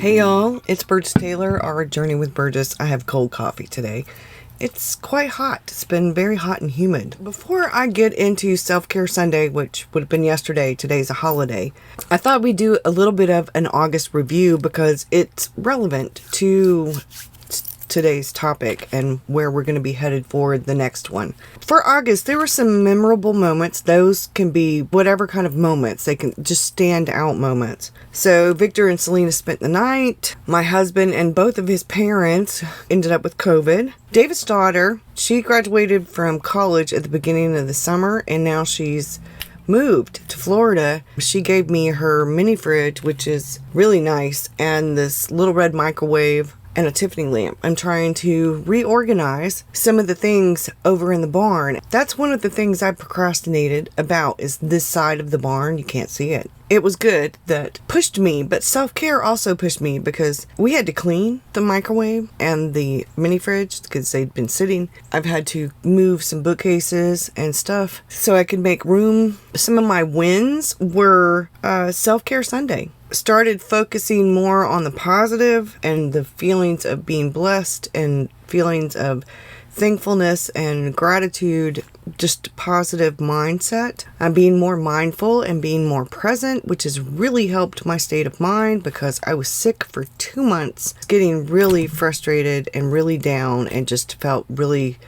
Hey y'all, it's Burgess Taylor, our Journey with Burgess. I have cold coffee today. It's quite hot. It's been very hot and humid. Before I get into Self-Care Sunday, which would have been yesterday, today's a holiday, I thought we'd do a little bit of an August review because it's relevant to today's topic and where we're going to be headed for the next one. For August, there were some memorable moments. Those can be whatever kind of moments. They can just stand out moments. So Victor and Selena spent the night. My husband and both of his parents ended up with COVID. David's daughter, she graduated from college at the beginning of the summer, and now she's moved to Florida. She gave me her mini fridge, which is really nice, and this little red microwave and a Tiffany lamp. I'm trying to reorganize some of the things over in the barn. That's one of the things I procrastinated about, is this side of the barn. You can't see it. It was good that pushed me, but self-care also pushed me because we had to clean the microwave and the mini fridge because they'd been sitting. I've had to move some bookcases and stuff so I could make room. Some of my wins were Self-Care Sunday. Started focusing more on the positive and the feelings of being blessed and feelings of thankfulness and gratitude, just positive mindset. I'm being more mindful and being more present, which has really helped my state of mind because I was sick for 2 months, getting really frustrated and really down and just felt really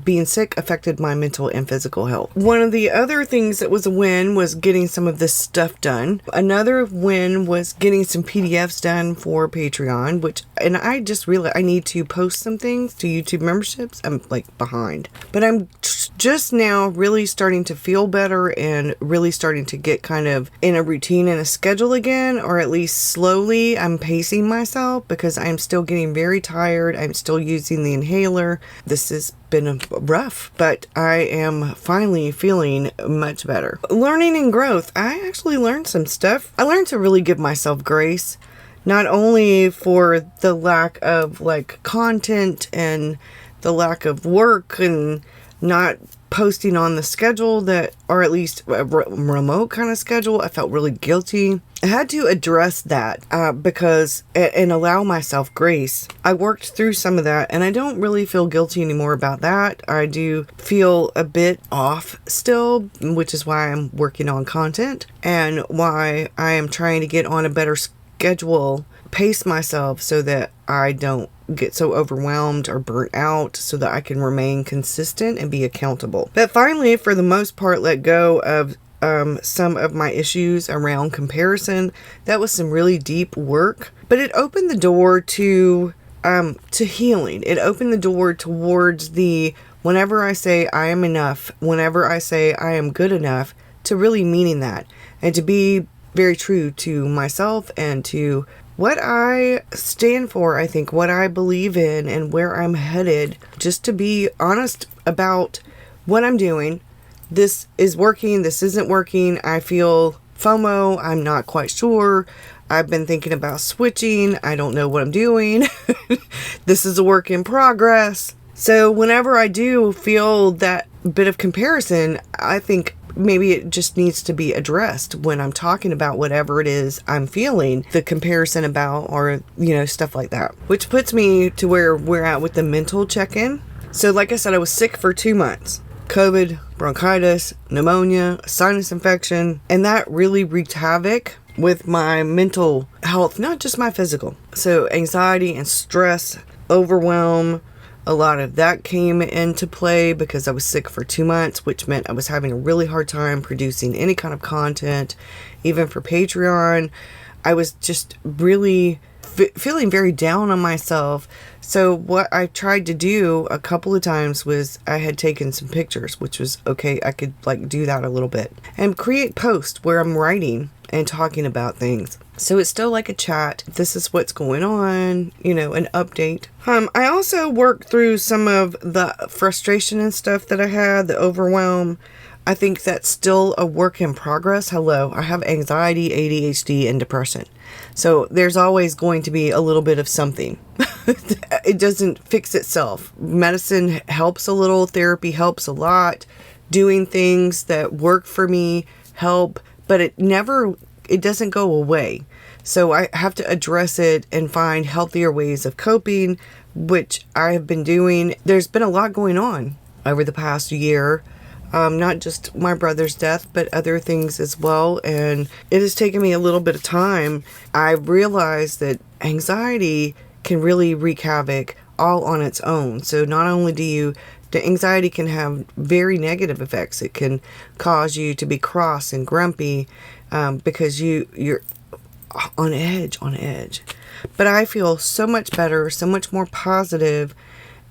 being sick affected my mental and physical health. One of the other things that was a win was getting some of this stuff done. Another win was getting some PDFs done for Patreon, and I just realized I need to post some things to YouTube memberships. I'm like behind, but I'm just now really starting to feel better and really starting to get kind of in a routine and a schedule again, or at least slowly I'm pacing myself because I'm still getting very tired. I'm still using the inhaler. This has been rough, but I am finally feeling much better. Learning and growth. I actually learned some stuff. I learned to really give myself grace, not only for the lack of content and the lack of work and not posting on the schedule or at least a remote kind of schedule. I felt really guilty. I had to address that and allow myself grace. I worked through some of that and I don't really feel guilty anymore about that. I do feel a bit off still, which is why I'm working on content and why I am trying to get on a better schedule, pace myself so that I don't get so overwhelmed or burnt out, so that I can remain consistent and be accountable. But finally, for the most part, let go of some of my issues around comparison. That was some really deep work, but it opened the door to healing. It opened the door towards whenever I say I am enough, whenever I say I am good enough, to really meaning that and to be very true to myself and to what I stand for, I think, what I believe in and where I'm headed, just to be honest about what I'm doing. This is working, this isn't working. I feel FOMO, I'm not quite sure. I've been thinking about switching. I don't know what I'm doing. This is a work in progress. So whenever I do feel that bit of comparison, I think maybe it just needs to be addressed when I'm talking about whatever it is I'm feeling the comparison about, or, stuff like that. Which puts me to where we're at with the mental check-in. So like I said, I was sick for 2 months. COVID, bronchitis, pneumonia, sinus infection, and that really wreaked havoc with my mental health, not just my physical. So anxiety and stress, overwhelm, a lot of that came into play because I was sick for 2 months, which meant I was having a really hard time producing any kind of content, even for Patreon. I was just really feeling very down on myself. So what I tried to do a couple of times was I had taken some pictures, which was okay. I could do that a little bit and create posts where I'm writing and talking about things. So it's still like a chat. This is what's going on, an update. I also worked through some of the frustration and stuff that I had, the overwhelm. I think that's still a work in progress. Hello, I have anxiety, ADHD, and depression. So there's always going to be a little bit of something. It doesn't fix itself. Medicine helps a little. Therapy helps a lot. Doing things that work for me help, but it doesn't go away. So I have to address it and find healthier ways of coping, which I have been doing. There's been a lot going on over the past year. Not just my brother's death, but other things as well. And it has taken me a little bit of time. I realized that anxiety can really wreak havoc all on its own. So not only the anxiety can have very negative effects. It can cause you to be cross and grumpy because you're on edge. But I feel so much better, so much more positive.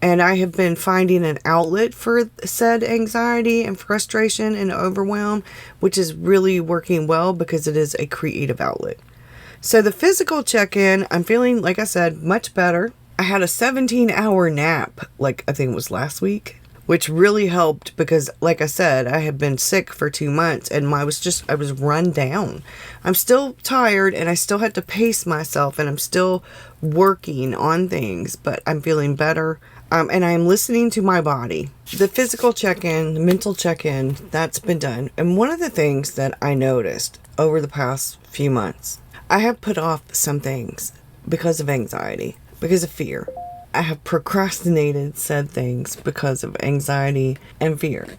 And I have been finding an outlet for said anxiety and frustration and overwhelm, which is really working well because it is a creative outlet. So the physical check-in, I'm feeling, like I said, much better. I had a 17-hour nap, I think it was last week, which really helped because, like I said, I had been sick for 2 months and I was run down. I'm still tired and I still had to pace myself and I'm still working on things, but I'm feeling better. And I'm listening to my body. The physical check-in, the mental check-in, that's been done. And one of the things that I noticed over the past few months, I have put off some things because of anxiety, because of fear. I have procrastinated said things because of anxiety and fear.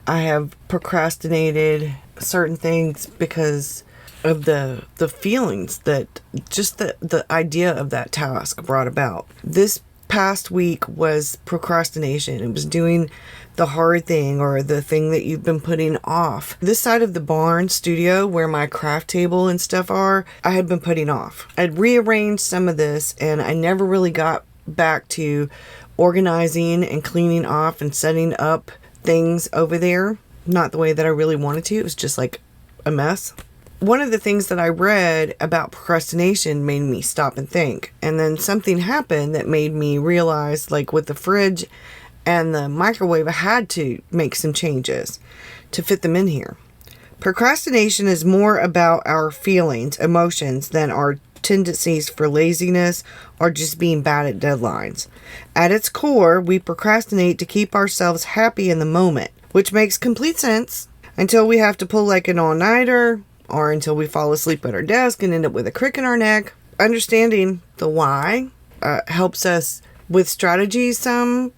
I have procrastinated certain things because of the feelings that just the idea of that task brought about. This past week was procrastination. It was doing the hard thing or the thing that you've been putting off. This side of the barn studio where my craft table and stuff are, I had been putting off. I'd rearranged some of this and I never really got back to organizing and cleaning off and setting up things over there. Not the way that I really wanted to. It was just like a mess. One of the things that I read about procrastination made me stop and think. And then something happened that made me realize, like with the fridge and the microwave, I had to make some changes to fit them in here. Procrastination is more about our feelings, emotions, than our tendencies for laziness or just being bad at deadlines. At its core, we procrastinate to keep ourselves happy in the moment, which makes complete sense until we have to pull like an all-nighter, or until we fall asleep at our desk and end up with a crick in our neck. Understanding the why helps us with strategies. Some,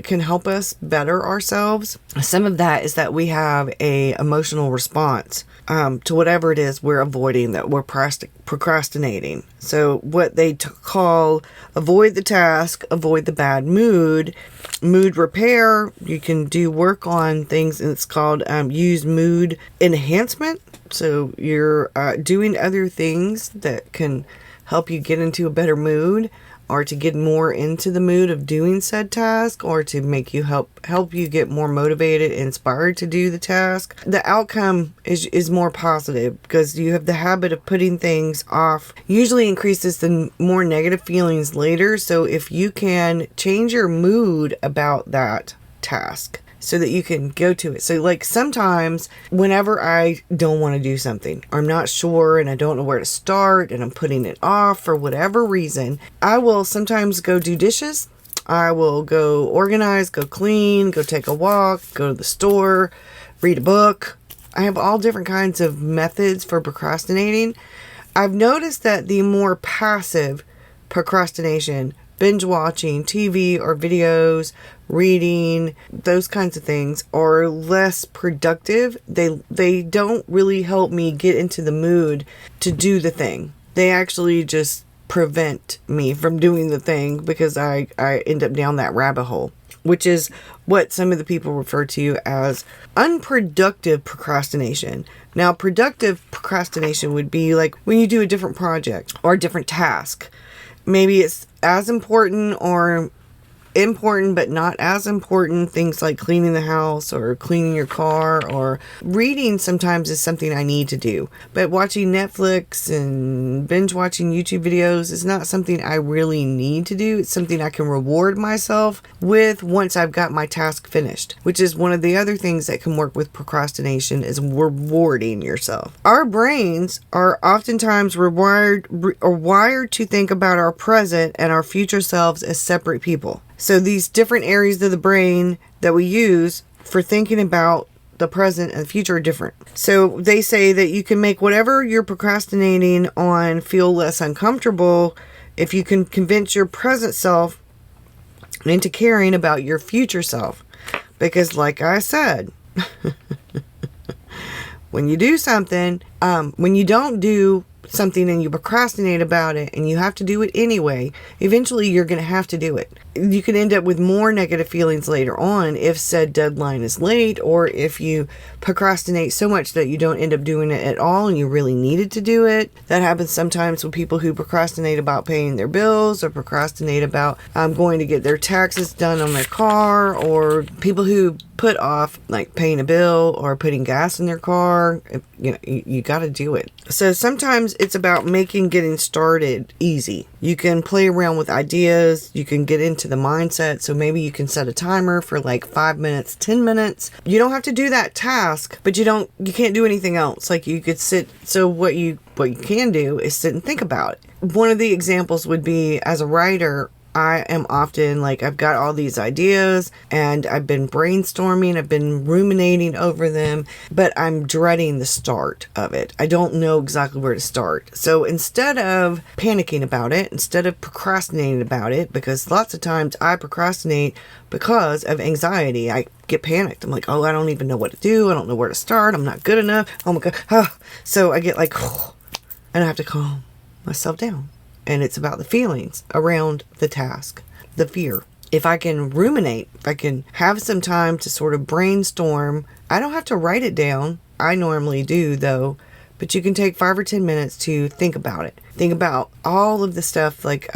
can help us better ourselves. Some of that is that we have a emotional response to whatever it is we're avoiding, that we're procrastinating. So what they call avoid the task, avoid the bad mood repair. You can do work on things, and it's called use mood enhancement. So you're doing other things that can help you get into a better mood, or to get more into the mood of doing said task, or to make you help you get more motivated, inspired to do the task. The outcome is more positive because you have the habit of putting things off. Usually increases the more negative feelings later. So if you can change your mood about that task so that you can go to it. So like sometimes whenever I don't want to do something, or I'm not sure and I don't know where to start and I'm putting it off for whatever reason, I will sometimes go do dishes. I will go organize, go clean, go take a walk, go to the store, read a book. I have all different kinds of methods for procrastinating. I've noticed that the more passive procrastination, binge watching TV or videos, reading, those kinds of things, are less productive. They don't really help me get into the mood to do the thing. They actually just prevent me from doing the thing because I end up down that rabbit hole, which is what some of the people refer to as unproductive procrastination. Now, productive procrastination would be like when you do a different project or a different task. Maybe it's as important or important but not as important, things like cleaning the house or cleaning your car, or reading sometimes is something I need to do, but watching Netflix and binge watching YouTube videos is not something I really need to do. It's something I can reward myself with once I've got my task finished, which is one of the other things that can work with procrastination, is rewarding yourself. Our brains are oftentimes wired to think about our present and our future selves as separate people. So these different areas of the brain that we use for thinking about the present and the future are different. So they say that you can make whatever you're procrastinating on feel less uncomfortable if you can convince your present self into caring about your future self. Because like I said, when you do something, when you don't do something and you procrastinate about it and you have to do it anyway, eventually you're going to have to do it. You can end up with more negative feelings later on if said deadline is late, or if you procrastinate so much that you don't end up doing it at all and you really needed to do it. That happens sometimes with people who procrastinate about paying their bills, or procrastinate about going to get their taxes done on their car, or people who put off like paying a bill or putting gas in their car. You got to do it. So sometimes it's about making getting started easy. You can play around with ideas. You can get into the mindset. So maybe you can set a timer for like 5 minutes, 10 minutes. You don't have to do that task, but you can't do anything else. Like you could sit. So what you can do is sit and think about it. One of the examples would be, as a writer, I am often like, I've got all these ideas and I've been brainstorming, I've been ruminating over them, but I'm dreading the start of it. I don't know exactly where to start. So instead of panicking about it, instead of procrastinating about it, because lots of times I procrastinate because of anxiety. I get panicked. I'm like, oh, I don't even know what to do. I don't know where to start. I'm not good enough. Oh my God. So I get like, and I have to calm myself down. And it's about the feelings around the task, the fear. If I can ruminate, if I can have some time to sort of brainstorm, I don't have to write it down. I normally do though, but you can take 5 or 10 minutes to think about it. Think about all of the stuff, like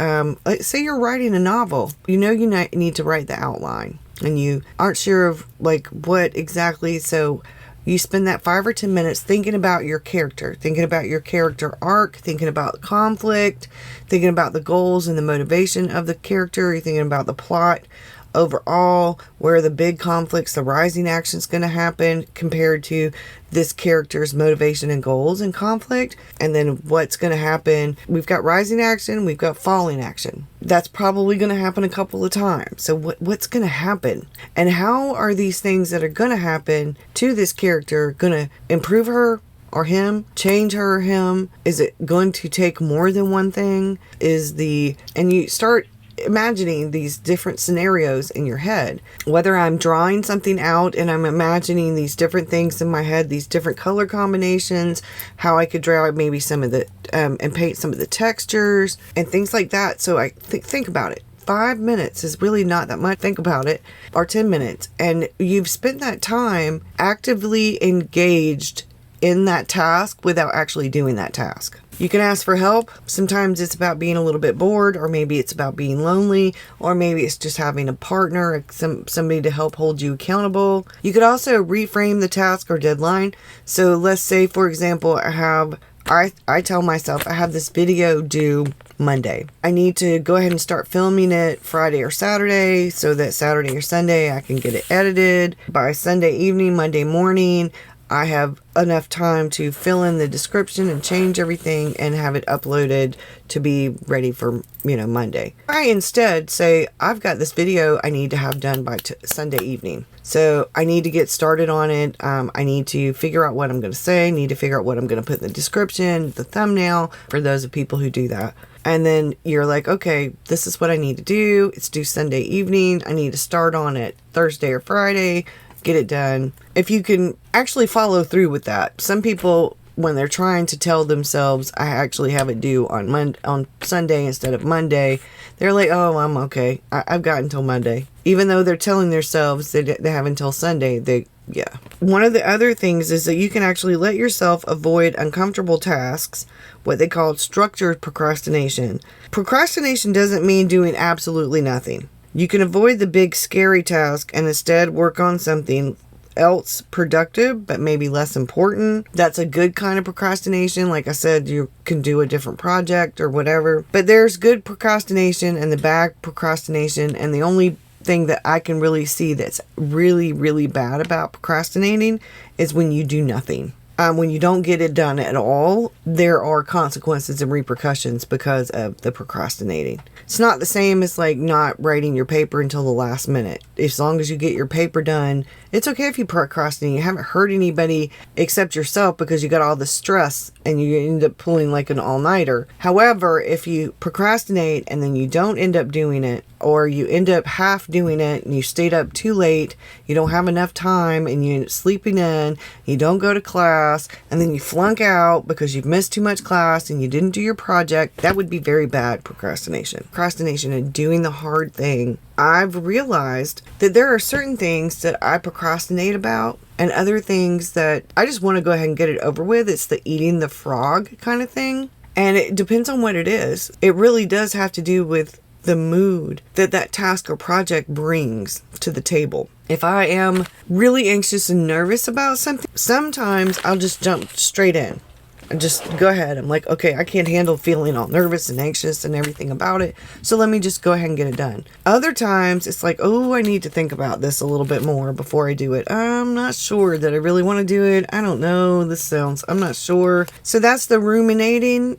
say you're writing a novel. You need to write the outline and you aren't sure of like what exactly. So you spend that 5 or 10 minutes thinking about your character, thinking about your character arc, thinking about conflict, thinking about the goals and the motivation of the character. You're thinking about the plot overall, where the big conflicts, the rising action is going to happen compared to this character's motivation and goals and conflict. And then what's going to happen. We've got rising action, we've got falling action. That's probably going to happen a couple of times. So what's going to happen? And how are these things that are going to happen to this character going to improve her or him, change her or him? Is it going to take more than one thing? And you start imagining these different scenarios in your head. Whether I'm drawing something out and I'm imagining these different things in my head, these different color combinations, how I could draw maybe some of the and paint some of the textures and things like that. So I think about it. 5 minutes is really not that much. Think about it. Or 10 minutes. And you've spent that time actively engaged in that task without actually doing that task. You can ask for help. Sometimes it's about being a little bit bored, or maybe it's about being lonely, or maybe it's just having a partner, somebody to help hold you accountable. You could also reframe the task or deadline. So let's say, for example, I tell myself I have this video due Monday. I need to go ahead and start filming it Friday or Saturday so that Saturday or Sunday I can get it edited. By Sunday evening, Monday morning, I have enough time to fill in the description and change everything and have it uploaded to be ready for, Monday. I instead say, I've got this video I need to have done by Sunday evening. So I need to get started on it. I need to figure out what I'm going to say. I need to figure out what I'm going to put in the description, the thumbnail, for those of people who do that. And then you're like, okay, this is what I need to do. It's due Sunday evening. I need to start on it Thursday or Friday. Get it done. If you can actually follow through with that. Some people, when they're trying to tell themselves, I actually have it due on Sunday instead of Monday, they're like, oh, I'm okay. I've got until Monday. Even though they're telling themselves they have until Sunday, One of the other things is that you can actually let yourself avoid uncomfortable tasks, what they call structured procrastination. Procrastination doesn't mean doing absolutely nothing. You can avoid the big scary task and instead work on something else productive, but maybe less important. That's a good kind of procrastination. Like I said, you can do a different project or whatever. But there's good procrastination and the bad procrastination. And the only thing that I can really see that's really, really bad about procrastinating is when you do nothing. when you don't get it done at all, there are consequences and repercussions because of the procrastinating. It's not the same as like not writing your paper until the last minute. As long as you get your paper done, it's okay if you procrastinate. You haven't hurt anybody except yourself because you got all the stress and you end up pulling like an all-nighter. However, if you procrastinate and then you don't end up doing it, or you end up half doing it and you stayed up too late, you don't have enough time and you're sleeping in, you don't go to class, and then you flunk out because you've missed too much class and you didn't do your project, that would be very bad procrastination. Procrastination and doing the hard thing. I've realized that there are certain things that I procrastinate about and other things that I just want to go ahead and get it over with. It's the eating the frog kind of thing. And it depends on what it is. It really does have to do with the mood that task or project brings to the table. If I am really anxious and nervous about something, sometimes I'll just jump straight in and just go ahead. I'm like, okay, I can't handle feeling all nervous and anxious and everything about it, so let me just go ahead and get it done. Other times it's like, oh, I need to think about this a little bit more before I do it. I'm not sure that I really want to do it. I don't know. I'm not sure. So that's the ruminating,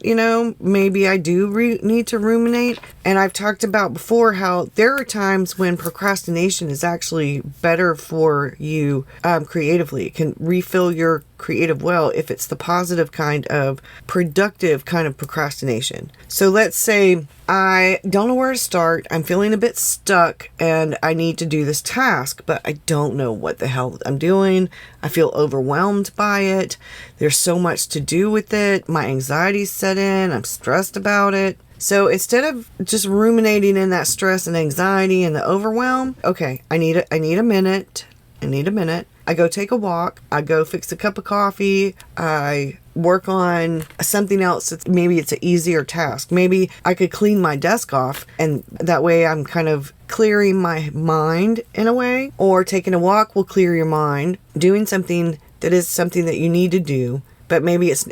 maybe I do need to ruminate. And I've talked about before how there are times when procrastination is actually better for you creatively. It can refill your creative well if it's the positive kind of productive kind of procrastination. So let's say I don't know where to start. I'm feeling a bit stuck and I need to do this task, but I don't know what the hell I'm doing. I feel overwhelmed by it. There's so much to do with it. My anxiety's set in. I'm stressed about it. So instead of just ruminating in that stress and anxiety and the overwhelm, okay, I need a minute. I go take a walk. I go fix a cup of coffee. I work on something else. Maybe it's an easier task. Maybe I could clean my desk off, and that way I'm kind of clearing my mind in a way. Or taking a walk will clear your mind. Doing something that is something that you need to do, but maybe it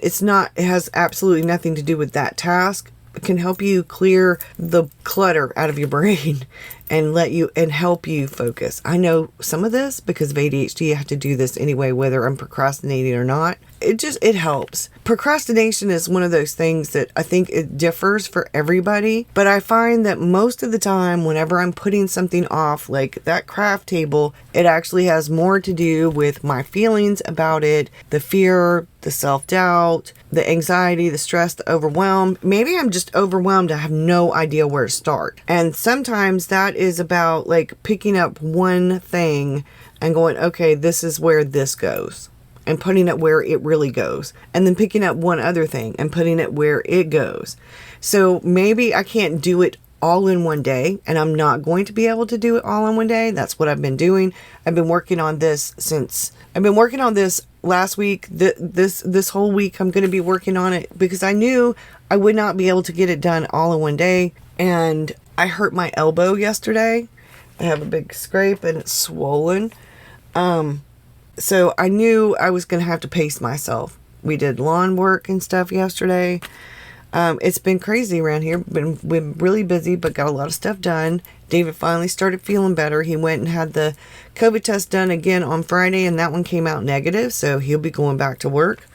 has absolutely nothing to do with that task. It can help you clear the clutter out of your brain and help you focus. I know some of this because of ADHD. I have to do this anyway, whether I'm procrastinating or not. It helps. Procrastination is one of those things that I think it differs for everybody, but I find that most of the time whenever I'm putting something off, like that craft table, it actually has more to do with my feelings about it, the fear, the self-doubt, the anxiety, the stress, the overwhelm. Maybe I'm just overwhelmed. I have no idea where to start. And sometimes that is about like picking up one thing and going, okay, this is where this goes, and putting it where it really goes, and then picking up one other thing and putting it where it goes. So maybe I can't do it all in one day, and I'm not going to be able to do it all in one day. That's what I've been doing. I've been working on this last week. This whole week I'm going to be working on it because I knew I would not be able to get it done all in one day. And I hurt my elbow yesterday. I have a big scrape and it's swollen. So I knew I was going to have to pace myself. We did lawn work and stuff yesterday. It's been crazy around here. Been really busy, but got a lot of stuff done. David finally started feeling better. He went and had the COVID test done again on Friday, and that one came out negative, so he'll be going back to work.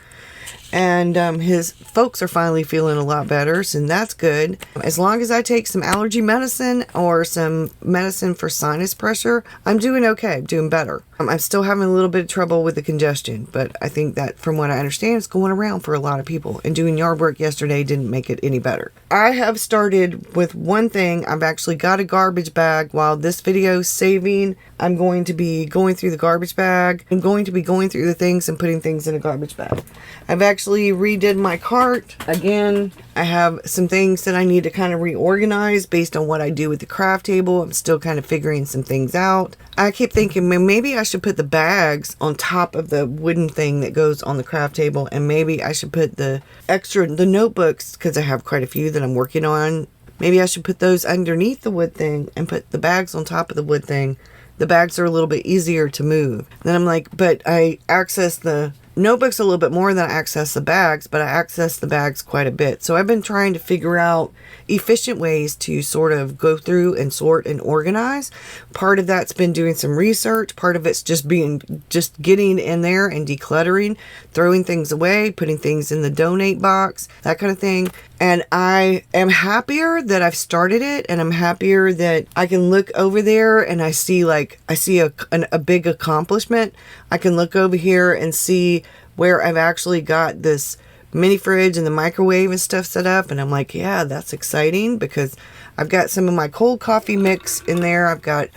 And his folks are finally feeling a lot better, so that's good. As long as I take some allergy medicine or some medicine for sinus pressure, I'm doing okay. I'm doing better. I'm still having a little bit of trouble with the congestion, but I think that from what I understand, it's going around for a lot of people. And doing yard work yesterday didn't make it any better. I have started with one thing. I've actually got a garbage bag. While this video is saving, I'm going to be going through the garbage bag. I'm going to be going through the things and putting things in a garbage bag. I've actually redid my cart. Again, I have some things that I need to kind of reorganize based on what I do with the craft table. I'm still kind of figuring some things out. I keep thinking, maybe I should put the bags on top of the wooden thing that goes on the craft table, and maybe I should put the notebooks, because I have quite a few that I'm working on. Maybe I should put those underneath the wood thing and put the bags on top of the wood thing. The bags are a little bit easier to move. Then I'm like, but I access the Notebooks a little bit more than I access the bags, but I access the bags quite a bit. So I've been trying to figure out efficient ways to sort of go through and sort and organize. Part of that's been doing some research. Part of it's just getting in there and decluttering, throwing things away, putting things in the donate box, that kind of thing. And I am happier that I've started it, and I'm happier that I can look over there and I see a big accomplishment. I can look over here and see where I've actually got this mini fridge and the microwave and stuff set up, and I'm like, yeah, that's exciting, because I've got some of my cold coffee mix in there. I've got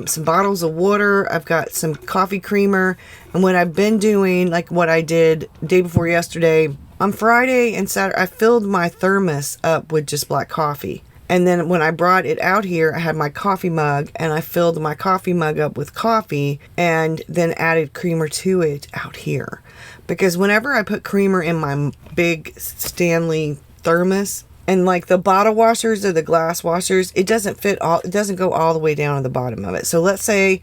some bottles of water. I've got some coffee creamer. And what I've been doing, like what I did day before yesterday, on Friday and Saturday, I filled my thermos up with just black coffee. And then when I brought it out here, I had my coffee mug, and I filled my coffee mug up with coffee and then added creamer to it out here. Because whenever I put creamer in my big Stanley thermos, and like the bottle washers or the glass washers, it doesn't go all the way down to the bottom of it. So let's say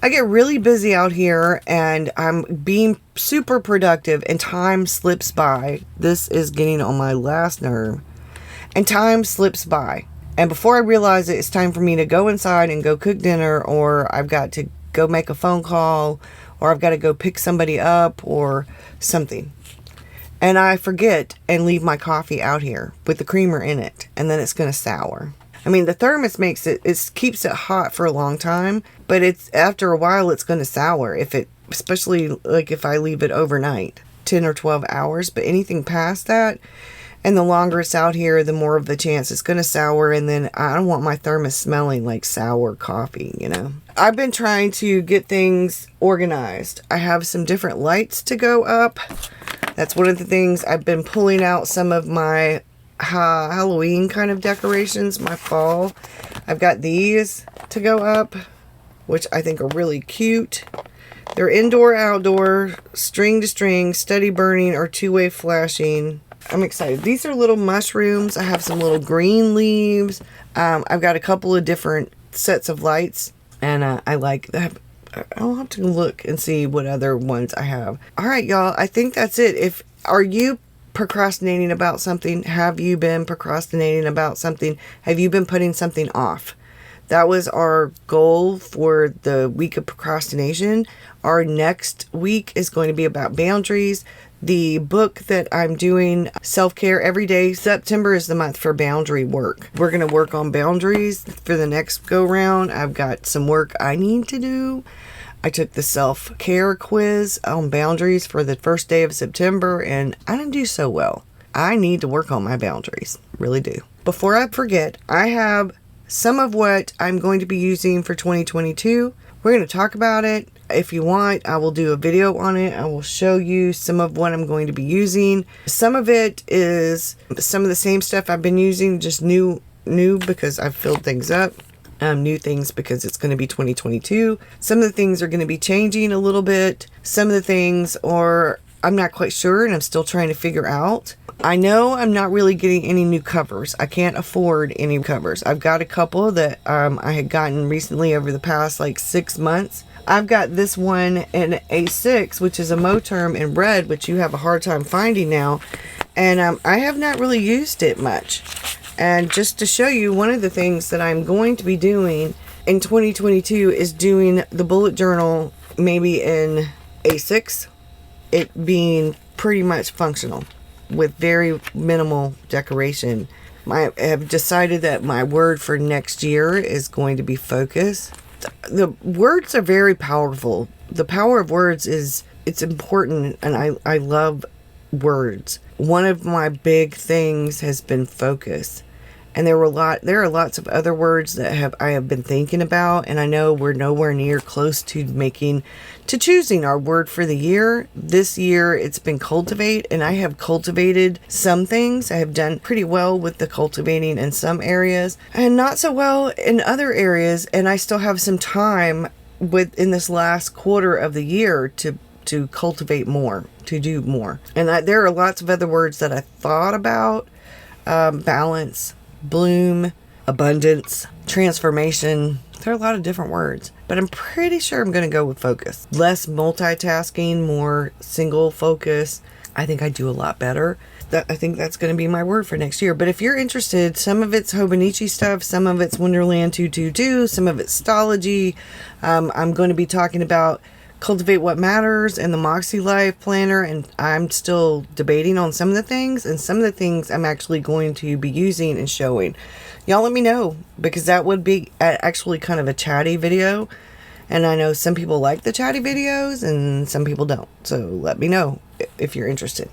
I get really busy out here and I'm being super productive and time slips by. This is getting on my last nerve. And time slips by. And before I realize it, it's time for me to go inside and go cook dinner, or I've got to go make a phone call, or I've got to go pick somebody up or something. And I forget and leave my coffee out here with the creamer in it, and then it's going to sour. I mean, the thermos keeps it hot for a long time, but after a while it's going to sour especially like if I leave it overnight, 10 or 12 hours. But anything past that, and the longer it's out here, the more of the chance it's going to sour. And then I don't want my thermos smelling like sour coffee, you know. I've been trying to get things organized. I have some different lights to go up. That's one of the things. I've been pulling out some of my Halloween kind of decorations, my fall. I've got these to go up, which I think are really cute. They're indoor, outdoor, string to string, steady burning, or two-way flashing. I'm excited. These are little mushrooms. I have some little green leaves. I've got a couple of different sets of lights, and I like that. I'll have to look and see what other ones I have. All right, y'all. I think that's it. Are you procrastinating about something? Have you been procrastinating about something? Have you been putting something off? That was our goal for the week of procrastination. Our next week is going to be about boundaries. The book that I'm doing, Self-Care Every Day, September is the month for boundary work. We're going to work on boundaries for the next go round. I've got some work I need to do. I took the self-care quiz on boundaries for the first day of September, and I didn't do so well. I need to work on my boundaries. Really do. Before I forget, I have some of what I'm going to be using for 2022. We're going to talk about it. If you want, I will do a video on it. I will show you some of what I'm going to be using. Some of it is some of the same stuff I've been using, just new because I've filled things up. New things because it's going to be 2022. Some of the things are going to be changing a little bit. Some of the things I'm not quite sure, and I'm still trying to figure out. I know I'm not really getting any new covers. I can't afford any covers. I've got a couple that I had gotten recently over the past 6 months. I've got this one in A6, which is a Moterm in red, which you have a hard time finding now. And I have not really used it much. And just to show you, one of the things that I'm going to be doing in 2022 is doing the bullet journal maybe in A6. It being pretty much functional with very minimal decoration. I have decided that my word for next year is going to be focus. The words are very powerful. The power of words it's important, and I love words. One of my big things has been focus. And there are lots of other words that I have been thinking about, and I know we're nowhere near close to choosing our word for the year. This year it's been cultivate, and I have cultivated some things. I have done pretty well with the cultivating in some areas and not so well in other areas, and I still have some time in this last quarter of the year to cultivate more, to do more. And there are lots of other words that I thought about. Balance, bloom, abundance, transformation. There are a lot of different words. but I'm pretty sure I'm going to go with focus. Less multitasking, more single focus. I think I do a lot better. I think that's going to be my word for next year. But if you're interested, some of it's Hobonichi stuff, some of it's Wonderland 222, some of it's Stology. I'm going to be talking about Cultivate What Matters and the Moxie Life Planner, and I'm still debating on some of the things, and some of the things I'm actually going to be using and showing. Y'all let me know, because that would be actually kind of a chatty video, and I know some people like the chatty videos and some people don't, so let me know if you're interested.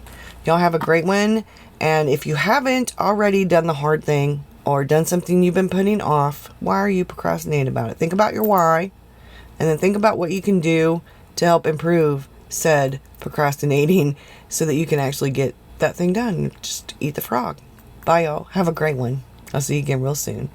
Y'all have a great one, and if you haven't already done the hard thing or done something you've been putting off, why are you procrastinating about it? Think about your why, and then think about what you can do to help improve said procrastinating so that you can actually get that thing done. Just eat the frog. Bye, y'all. Have a great one. I'll see you again real soon.